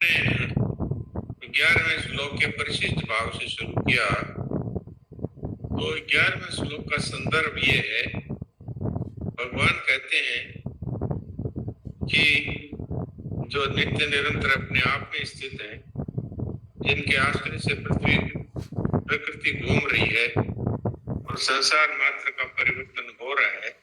ने 11वें श्लोक के परिशिष्ट भाव से शुरू किया। तो 11वें श्लोक का संदर्भ ये है, भगवान कहते हैं कि जो नित्य निरंतर अपने आप में स्थित है, जिनके आश्रय से प्रकृति घूम रही है और संसार मात्र का परिवर्तन हो रहा है,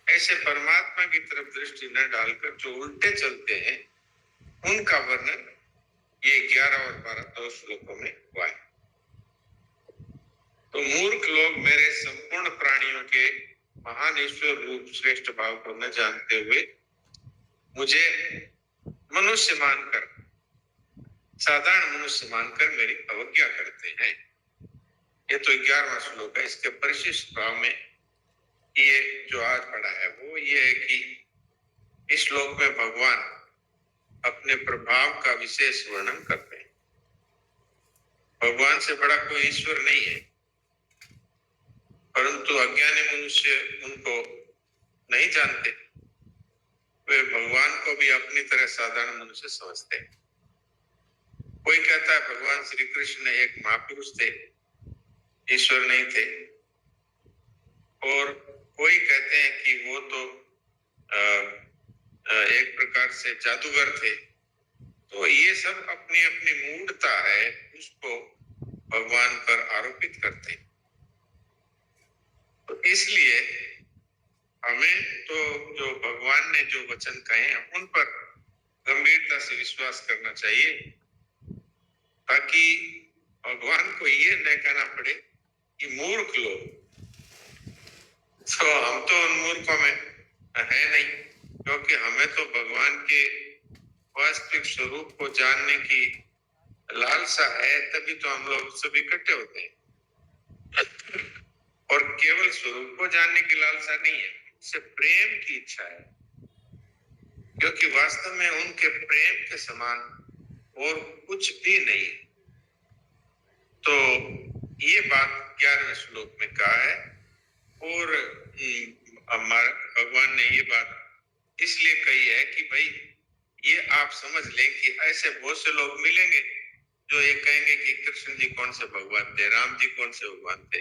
ऐसे परमात्मा की तरफ दृष्टि न डालकर जो उल्टे चलते हैं, उनका वर्णन ये 11 और 12 दो श्लोकों में हुआ है। तो मूर्ख लोग मेरे संपूर्ण प्राणियों के महान ईश्वर रूप श्रेष्ठ भाव को न जानते हुए मुझे मनुष्य मानकर, साधारण मनुष्य मानकर मेरी अवज्ञा करते हैं। ये तो 11वां श्लोक है। इसके परिशिष्ट भाव में ये जो आज पढ़ा है वो ये है कि इस श्लोक में भगवान अपने प्रभाव का विशेष वर्णन करते हैं। भगवान से बड़ा कोई ईश्वर नहीं है, परंतु अज्ञानी मनुष्य उनको नहीं जानते, वे भगवान को भी अपनी तरह साधारण मनुष्य समझते हैं। कोई कहता है भगवान श्री कृष्ण एक महापुरुष थे, ईश्वर नहीं थे, और कोई कहते हैं कि वो तो एक प्रकार से जादूगर थे। तो ये सब अपनी अपनी मूढ़ता है, उसको भगवान पर आरोपित करते हैं। तो इसलिए हमें तो जो भगवान ने जो वचन कहे हैं उन पर गंभीरता से विश्वास करना चाहिए, ताकि भगवान को ये न कहना पड़े कि मूर्ख लोग। तो हम तो उन मूर्खों में है नहीं, क्योंकि हमें तो भगवान के वास्तविक स्वरूप को जानने की लालसा है, तभी तो हम लोग सब इकट्ठे होते हैं। और केवल स्वरूप को जानने की लालसा नहीं है, उससे प्रेम की इच्छा है, क्योंकि वास्तव में उनके प्रेम के समान और कुछ भी नहीं है। तो ये बात 11वें श्लोक में कहा है। और भगवान ने ये बात इसलिए कही है कि भाई ये आप समझ लें कि ऐसे बहुत से लोग मिलेंगे जो ये कहेंगे कि कृष्ण जी कौन से भगवान थे, राम जी कौन से भगवान थे,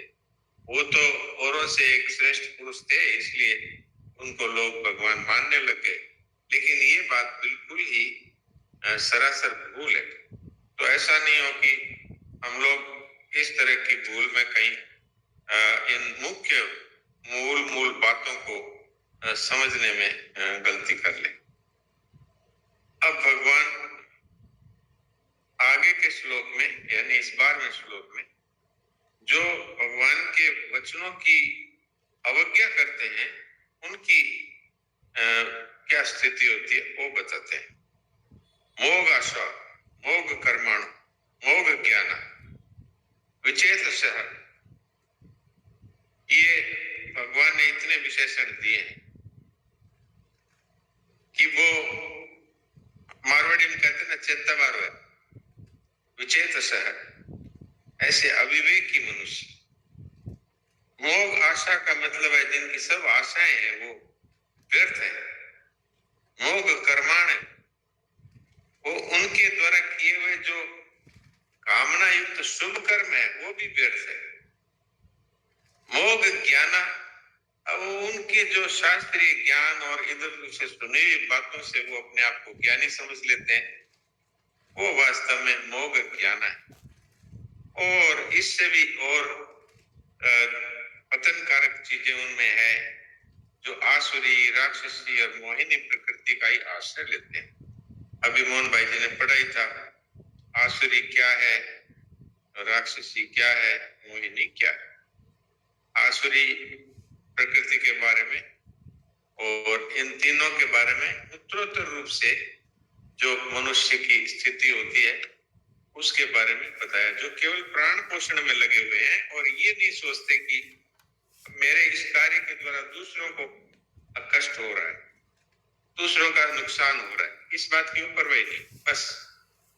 वो तो औरों से एक श्रेष्ठ पुरुष थे, इसलिए उनको लोग भगवान मानने लगे। लेकिन ये बात बिल्कुल ही सरासर भूल है। तो ऐसा नहीं हो कि हम लोग इस तरह की भूल में कहीं इन मुख्य मूल बातों को समझने में गलती कर ले। अब भगवान आगे के श्लोक में, यानी इस 12वें श्लोक में, जो भगवान के वचनों की अवज्ञा करते हैं उनकी क्या स्थिति होती है वो बताते हैं। मोग आशा, मोग कर्माणु, मोग ज्ञान, विचेतसः, ये भगवान ने इतने विशेषण दिए हैं कि वो मारवाड़ी में कहते हैं ना, चेता मारो है, विचेतसः, ऐसे अविवेकी मनुष्य। मोग आशा का मतलब है जिनकी सब आशाएं हैं वो व्यर्थ है। मोग कर्माण, वो उनके द्वारा किए हुए जो कामना युक्त शुभ कर्म है वो भी व्यर्थ है। मोग ज्ञान, अब उनके जो शास्त्रीय ज्ञान और इधर उधर से सुनी हुई बातों से वो अपने आप को ज्ञानी समझ लेते हैं, वो वास्तव में मोग ज्ञान है। और इससे भी और पतनकारक चीजें उनमें है, जो आसुरी, राक्षसी और मोहिनी प्रकृति का ही आश्रय लेते हैं। अभी मोहन भाई जी ने पढ़ा ही था, आसुरी क्या है, राक्षसी क्या है, मोहिनी क्या है। आसुरी प्रकृति के बारे में और इन तीनों के बारे में उत्तरोत्तर रूप से जो मनुष्य की स्थिति होती है उसके बारे में बताया, जो केवल प्राण पोषण में लगे हुए हैं और ये नहीं सोचते कि मेरे इस कार्य के द्वारा दूसरों को कष्ट हो रहा है, दूसरों का नुकसान हो रहा है, इस बात की ऊपर वही नहीं, बस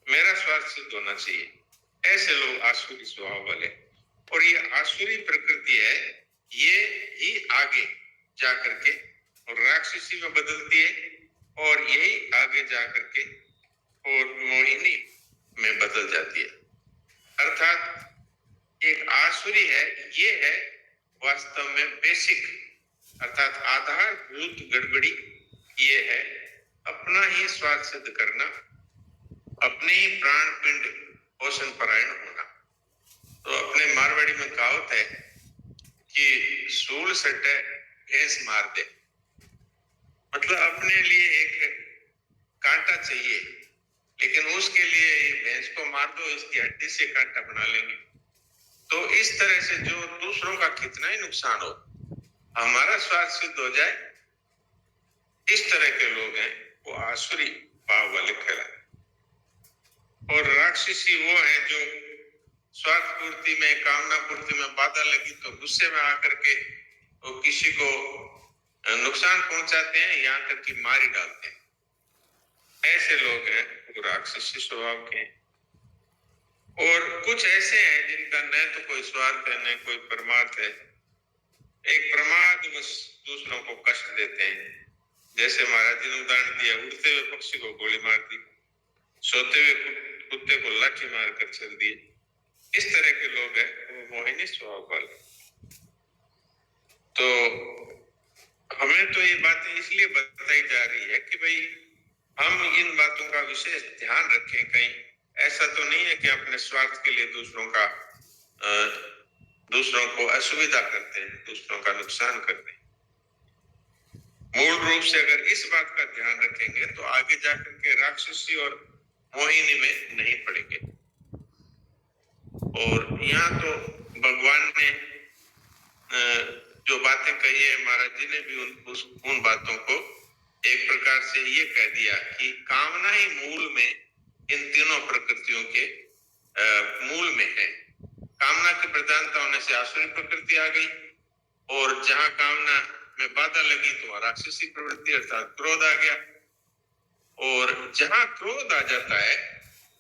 मेरा स्वार्थ सिद्ध होना चाहिए। ऐसे लोग आसुरी स्वभाव वाले, और ये आसुरी प्रकृति है, ये ही आगे जाकर के और राक्षसी में बदलती है, और यही आगे जाकर के और बेसिक अर्थात आधारभूत गड़बड़ी ये है अपना ही स्वार्थ सिद्ध करना, अपने ही प्राण पिंड पोषण परायण होना। तो अपने मारवाड़ी में कहावत है कि सूल सटे भैंस मार दे, मतलब अपने लिए एक कांटा चाहिए, लेकिन उसके लिए ये भैंस को मार दो, इसकी हड्डी से कांटा बना लेंगे। तो इस तरह से जो दूसरों का कितना ही नुकसान हो, हमारा स्वार्थ सिद्ध हो जाए, इस तरह के लोग हैं वो आसुरी भाव वाले कहलाते। और राक्षसी वो हैं जो स्वार्थ पूर्ति में, कामना पूर्ति में बाधा लगी तो गुस्से में आकर के वो किसी को नुकसान पहुंचाते हैं, यहाँ तक कि मार ही डालते हैं। ऐसे लोग हैं वो राक्षसी स्वभाव के हैं। और कुछ ऐसे हैं जिनका न तो कोई स्वार्थ है न कोई परमार्थ है, एक प्रमाद बस दूसरों को कष्ट देते हैं। जैसे महाराज जी ने उदाहरण दिया, उड़ते हुए पक्षी को गोली मार दी, सोते हुए कुत्ते को लाठी मार कर चल दिए। इस तरह के लोग हैं वो मोहिनी स्वभाव वाले। तो हमें तो ये बातें इसलिए बताई जा रही है कि भाई हम इन बातों का विशेष ध्यान रखें। कहीं ऐसा तो नहीं है कि अपने स्वार्थ के लिए दूसरों को असुविधा करते हैं, दूसरों का नुकसान करते हैं। मूल रूप से अगर इस बात का ध्यान रखेंगे तो आगे जाकर के राक्षसी और मोहिनी में नहीं पड़ेंगे। और यहाँ तो भगवान ने जो बातें कही है, महाराज जी ने भी उन बातों को एक प्रकार से ये कह दिया कि कामना ही मूल में इन तीनों प्रकृतियों के मूल में है। कामना की प्रधानता होने से आसुरी प्रकृति आ गई, और जहां कामना में बाधा लगी तो राक्षसी प्रवृत्ति अर्थात क्रोध आ गया। और जहां क्रोध आ जाता है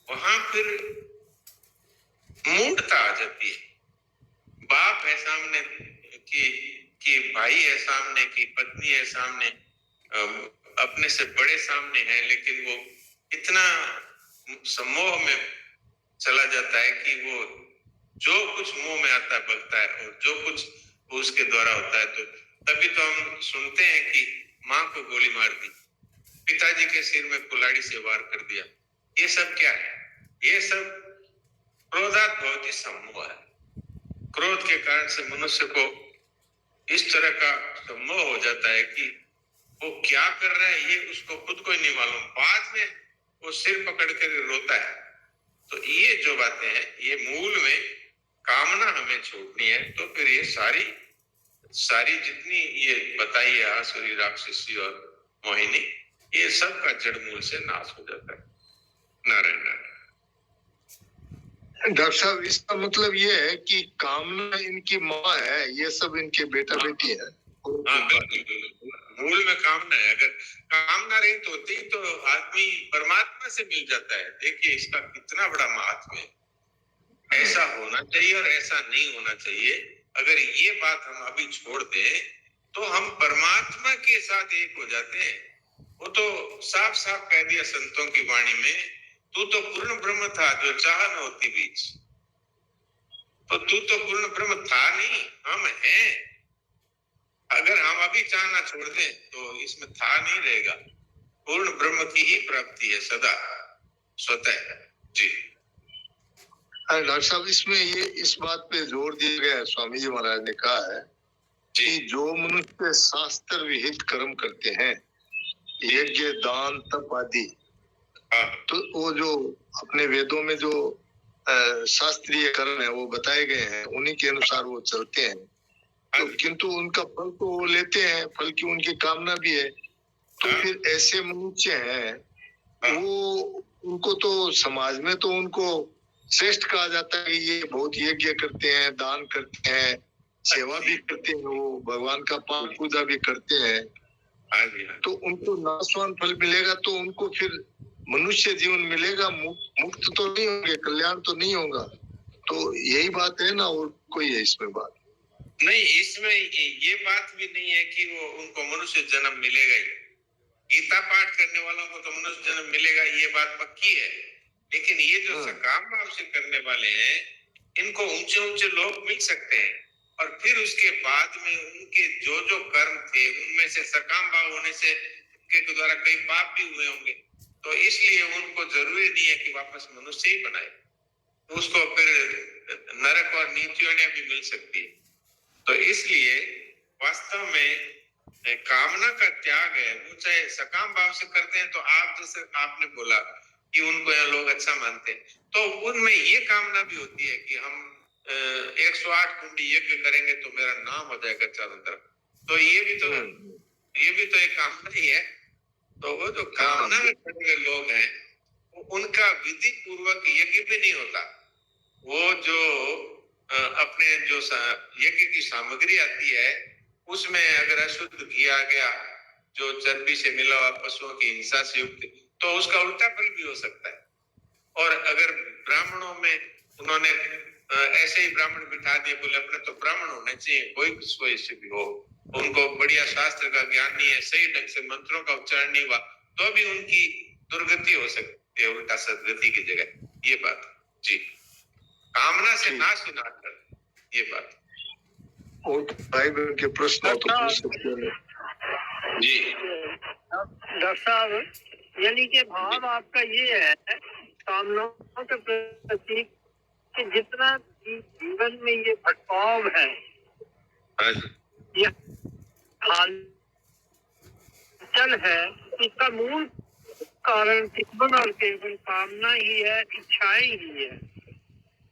वहां फिर मूढ़ता आ जाती है। बाप है सामने कि भाई है सामने, कि पत्नी है सामने, अपने से बड़े सामने है, लेकिन वो इतना सम्मोह में चला जाता है कि वो जो कुछ मुंह में आता है बकता है, और जो कुछ उसके द्वारा होता है। तो तभी तो हम सुनते हैं कि माँ को गोली मार दी, पिताजी के सिर में कुल्हाड़ी से वार कर दिया। ये सब क्या है? ये सब क्रोधात भवति सम्मोह है। क्रोध के कारण से मनुष्य को इस तरह का सम्मोह हो जाता है कि वो क्या कर रहा है ये उसको खुद को ही नहीं मालूम, बाद में वो सिर पकड़ कर रोता है। तो ये जो बातें हैं ये मूल में कामना हमें छोड़नी है। तो फिर ये सारी जितनी ये बताई है आसुरी, राक्षसी और मोहिनी, ये सब का जड़ मूल से नाश हो जाता है। नारायण नारायण। डॉक्टर साहब, इसका मतलब ये है कि कामना इनकी माँ है, ये सब इनके बेटा बेटी है। हाँ बिल्कुल, मूल में कामना है। अगर कामना रही तो होती तो आदमी परमात्मा से मिल जाता है। देखिए इसका कितना बड़ा महात्म्य है। ऐसा होना चाहिए और ऐसा नहीं होना चाहिए। अगर ये बात हम अभी छोड़ दें तो हम परमात्मा के साथ एक हो जाते हैं। वो तो साफ साफ कह दिया संतों की वाणी में, तू तो पूर्ण ब्रह्म था जो चाह न होती बीच। तो तू तो पूर्ण ब्रह्म था नहीं, हम हैं। अगर हम अभी चाहना छोड़ दें तो इसमें था नहीं रहेगा। पूर्ण ब्रह्म की ही प्राप्ति है सदा स्वतः। जी डॉक्टर साहब, इसमें ये इस बात पे जोर दिया गया है, स्वामी जी महाराज ने कहा है कि जो मनुष्य शास्त्र विहित कर्म करते हैं, यज्ञ दान तप आदि, तो वो जो अपने वेदों में जो शास्त्रीय कर्म है वो बताए गए हैं, उन्हीं के अनुसार वो चलते हैं। तो किंतु उनका फल तो वो लेते हैं, फल की उनकी कामना भी है। तो फिर ऐसे मनुष्य हैं, वो उनको तो समाज में तो उनको श्रेष्ठ कहा जाता है। ये बहुत यज्ञ करते हैं, दान करते हैं, सेवा भी करते हैं, वो भगवान का पाठ पूजा भी करते हैं। तो उनको नाशवान फल मिलेगा, तो उनको फिर मनुष्य जीवन मिलेगा, मुक्त तो नहीं होंगे, कल्याण तो नहीं होगा। तो यही बात है ना, और कोई है इसमें बात नहीं? इसमें ये बात भी नहीं है कि वो उनको मनुष्य जन्म मिलेगा ही। गीता पाठ करने वालों को तो मनुष्य जन्म मिलेगा, ये बात पक्की है। लेकिन ये जो सकाम भाव से करने वाले हैं, इनको ऊंचे ऊंचे लोग मिल सकते हैं। और फिर उसके बाद में उनके जो जो कर्म थे उनमें से सकाम भाव होने से के द्वारा कई पाप भी हुए होंगे, तो इसलिए उनको जरूरी नहीं है कि वापस मनुष्य ही बनाए, उसको फिर नरक और नीतियों भी मिल सकती है। तो इसलिए वास्तव में कामना का त्याग है, वो चाहे सकाम भाव से करते हैं, तो आप जैसे आपने बोला कि उनको यहाँ लोग अच्छा मानते हैं, तो उनमें ये कामना भी होती है कि हम 108 कुंडी यज्ञ करेंगे तो मेरा नाम हो जाएगा चारों तरफ। तो ये भी तो एक कामना ही है। तो वो जो कामना में पड़े हुए लोग हैं, उनका विधि पूर्वक यज्ञ भी नहीं होता। वो जो अपने जो यज्ञ की सामग्री आती है उसमें अगर अशुद्ध किया गया, जो चर्बी से मिला हुआ, पशुओं की हिंसा से युक्त, तो उसका उल्टा फल भी हो सकता है। और अगर ब्राह्मणों में उन्होंने ऐसे ही ब्राह्मण बिठा दिए, बोले अपने तो ब्राह्मण होने चाहिए, कोई से भी हो, उनको बढ़िया शास्त्र का ज्ञान नहीं है, सही ढंग से मंत्रों का उच्चारण नहीं हुआ, तो भी उनकी दुर्गति हो सकती है, उल्टा सदगति की जगह। ये बात जी, कामना से नाश ना कर, ये बात। और भाई बहन के प्रश्न हो तो पूछ सकते हैं जी। डॉक्टर साहब, यानी कि भाव आपका ये है कामनाओं के प्रति कि जितना जीवन में ये भटकाव है, ये हालचाल है, इसका मूल कारण केवल और केवल कामना ही है, इच्छाएं ही है।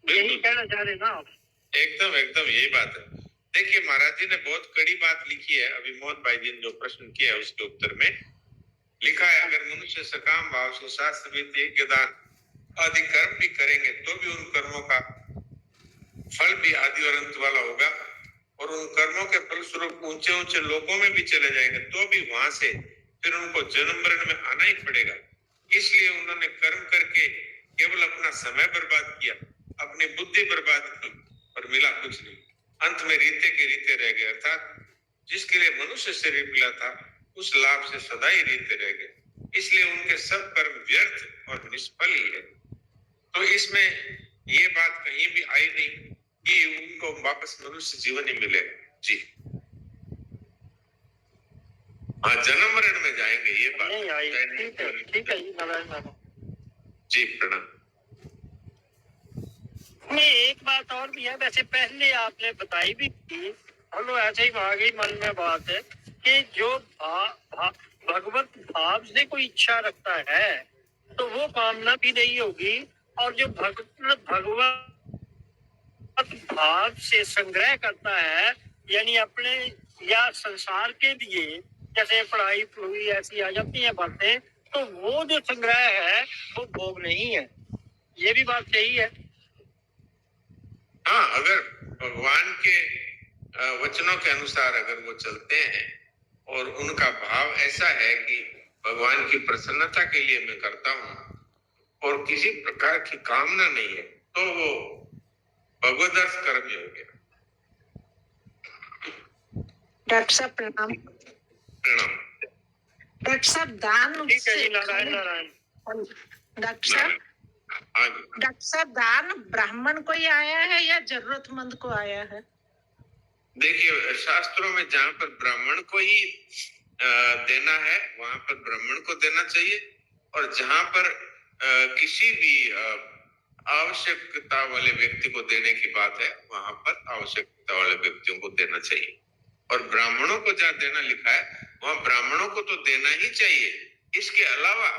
यही कहना चाह रहे ना आप? एकदम एकदम यही बात है। देखिए महाराज जी ने बहुत कड़ी बात लिखी है, अभी मोहन भाई जी ने जो प्रश्न किया है उसके उत्तर में लिखा है, अगर मनुष्य सकाम भाव से शास्त्र विधि यज्ञ दान आदि कर्म भी करेंगे तो भी उन कर्मों का फल भी आदि और अंत वाला होगा, और उन कर्मों के फलस्वरूप ऊंचे ऊंचे लोकों में भी चले जाएंगे, तो भी वहां से फिर उनको जन्म मरण में आना ही पड़ेगा। इसलिए उन्होंने कर्म करके केवल अपना समय बर्बाद किया, अपनी बुद्धि बर्बाद की, और मिला कुछ नहीं। अंत में रीते के रीते रह गए, अर्थात जिसके लिए मनुष्य शरीर मिला था उस लाभ से सदा ही रीते रह गए। इसलिए उनके सब कर्म व्यर्थ और निष्फल ही है। तो इसमें ये बात कहीं भी आई नहीं कि उनको वापस मनुष्य जीवन ही मिलेगा। जी हाँ, जन्म मरण में जाएंगे, ये बात नहीं आई। ठीक है जी, नारायण जी, प्रणाम। में एक बात और भी है, वैसे पहले आपने बताई भी थी, चलो ऐसे ही आ गई मन में बात है कि जो भगवत भाव से कोई इच्छा रखता है तो वो कामना भी नहीं होगी, और जो भगवत भाव से संग्रह करता है, यानी अपने या संसार के लिए, जैसे पढ़ाई पूरी ऐसी आ जाती है बातें, तो वो जो संग्रह है वो भोग नहीं है। ये भी बात सही है। हाँ, अगर भगवान के वचनों के अनुसार अगर वो चलते हैं और उनका भाव ऐसा है कि भगवान की प्रसन्नता के लिए मैं करता हूँ और किसी प्रकार की कामना नहीं है, तो वो भगवदर्श कर्म ही हो गया। डॉक्टर साहब प्रणाम। प्रणाम। डॉक्टर साहब दान, ठीक है जी, नारायण नारायण। डॉक्टर साहब दान ब्राह्मण को ही आया है या जरूरतमंद को आया है? देखिए शास्त्रों में जहाँ पर ब्राह्मण को ही देना है वहां पर ब्राह्मण को देना चाहिए, और जहाँ पर किसी भी आवश्यकता वाले व्यक्ति को देने की बात है वहां पर आवश्यकता वाले व्यक्तियों को देना चाहिए। और ब्राह्मणों को जहाँ देना लिखा है वहां ब्राह्मणों को तो देना ही चाहिए, इसके अलावा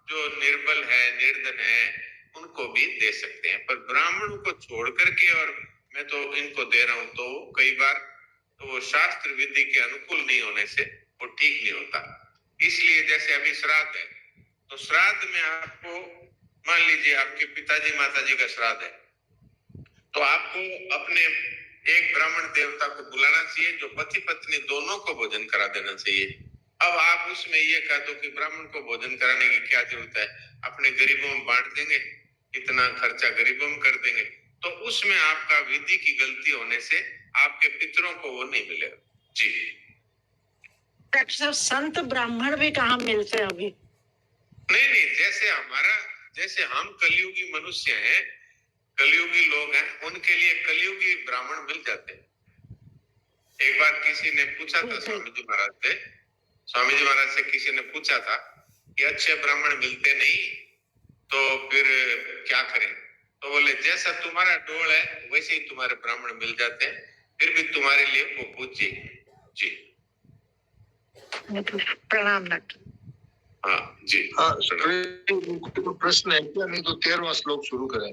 जो निर्बल है, निर्धन है, उनको भी दे सकते हैं। पर ब्राह्मणों को छोड़ करके और मैं तो इनको दे रहा हूं, तो कई बार तो वो शास्त्र विधि के अनुकूल नहीं होने से वो ठीक नहीं होता। इसलिए जैसे अभी श्राद्ध है, तो श्राद्ध में आपको मान लीजिए आपके पिताजी माताजी का श्राद्ध है, तो आपको अपने एक ब्राह्मण देवता को बुलाना चाहिए जो पति पत्नी दोनों को भोजन करा देना चाहिए। अब आप उसमें ये कह दो कि ब्राह्मण को भोजन कराने की क्या जरूरत है, अपने गरीबों में बांट देंगे, इतना खर्चा गरीबों में कर देंगे, तो उसमें आपका विधि की गलती होने से आपके पितरों को वो नहीं मिलेगा। जी डॉक्टर साहब संत ब्राह्मण भी कहाँ मिलते हैं अभी? नहीं, जैसे हम कलयुगी मनुष्य हैं, कलयुगी लोग हैं, उनके लिए कलयुगी ब्राह्मण मिल जाते हैं। एक बार किसी ने पूछा था स्वामी जी महाराज से किसी ने पूछा था कि अच्छे ब्राह्मण मिलते नहीं तो फिर क्या करें? तो बोले जैसा तुम्हारा डोल है वैसे ही तुम्हारे ब्राह्मण मिल जाते हैं, फिर भी तुम्हारे लिए वो पूज्य है। जी प्रणाम डॉक्टर। हाँ जी हाँ, तो प्रश्न है क्या? नहीं तो 13वां श्लोक शुरू करें।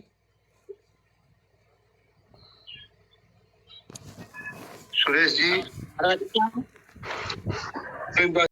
सुरेश जी, एक बात